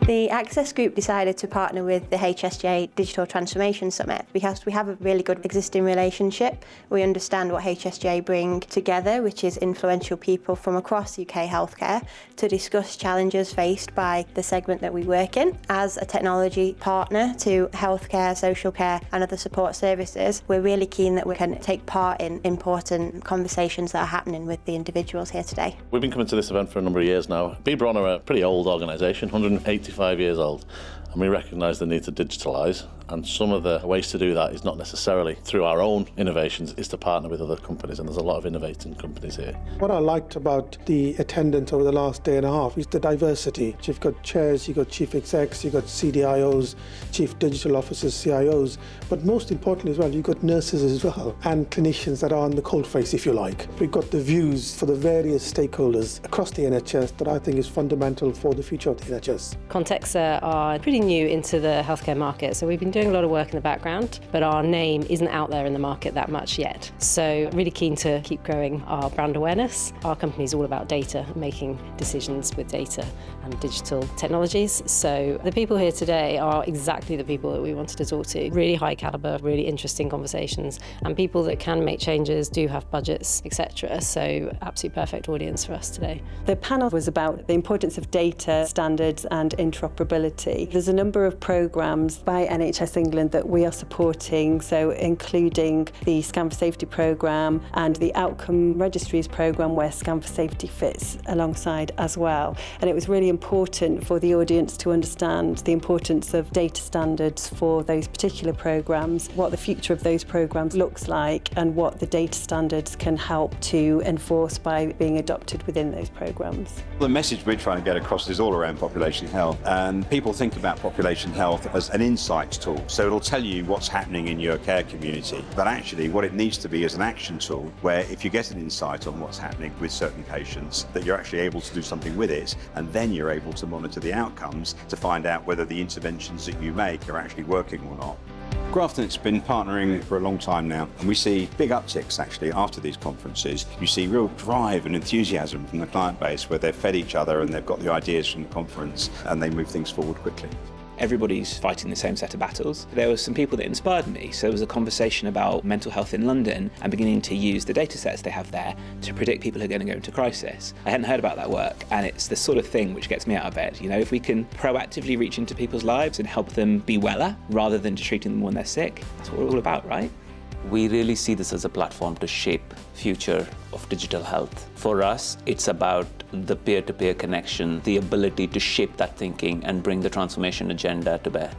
The Access Group decided to partner with the HSJ Digital Transformation Summit because we have a really good existing relationship. We understand what HSJ bring together, which is influential people from across UK healthcare, to discuss challenges faced by the segment that we work in. As a technology partner to healthcare, social care and other support services, we're really keen that we can take part in important conversations that are happening with the individuals here today. We've been coming to this event for a number of years now. BBRON are a pretty old organisation, 185 years old, and we recognise the need to digitalise, and some of the ways to do that is not necessarily through our own innovations, is to partner with other companies, and there's a lot of innovating companies here. What I liked about the attendance over the last day and a half is the diversity. You've got chairs, you've got chief execs, you've got CDIOs, chief digital officers, CIOs, but most importantly as well, you've got nurses as well, and clinicians that are on the coalface, if you like. We've got the views for the various stakeholders across the NHS that I think is fundamental for the future of the NHS. Contexa are pretty new into the healthcare market, so we've been doing a lot of work in the background, but our name isn't out there in the market that much yet. So really keen to keep growing our brand awareness. Our company is all about data, making decisions with data and digital technologies. So the people here today are exactly the people that we wanted to talk to. Really high caliber, really interesting conversations, and people that can make changes, do have budgets, etc. So absolutely perfect audience for us today. The panel was about the importance of data, standards and interoperability. There's a number of programmes by NHS England that we are supporting, so including the Scan for Safety programme and the Outcome Registries programme where Scan for Safety fits alongside as well. And it was really important for the audience to understand the importance of data standards for those particular programmes, what the future of those programmes looks like and what the data standards can help to enforce by being adopted within those programmes. The message we're trying to get across is all around population health, and people think about population health as an insights tool. So it'll tell you what's happening in your care community, but actually what it needs to be is an action tool where if you get an insight on what's happening with certain patients, that you're actually able to do something with it, and then you're able to monitor the outcomes to find out whether the interventions that you make are actually working or not. Grafton's been partnering for a long time now, and we see big upticks actually after these conferences. You see real drive and enthusiasm from the client base where they've fed each other and they've got the ideas from the conference and they move things forward quickly. Everybody's fighting the same set of battles. There were some people that inspired me. So there was a conversation about mental health in London and beginning to use the data sets they have there to predict people who are going to go into crisis. I hadn't heard about that work, and it's the sort of thing which gets me out of bed. You know, if we can proactively reach into people's lives and help them be weller rather than just treating them when they're sick, that's what we're all about, right? We really see this as a platform to shape future of digital health. For us, it's about the peer-to-peer connection, the ability to shape that thinking and bring the transformation agenda to bear.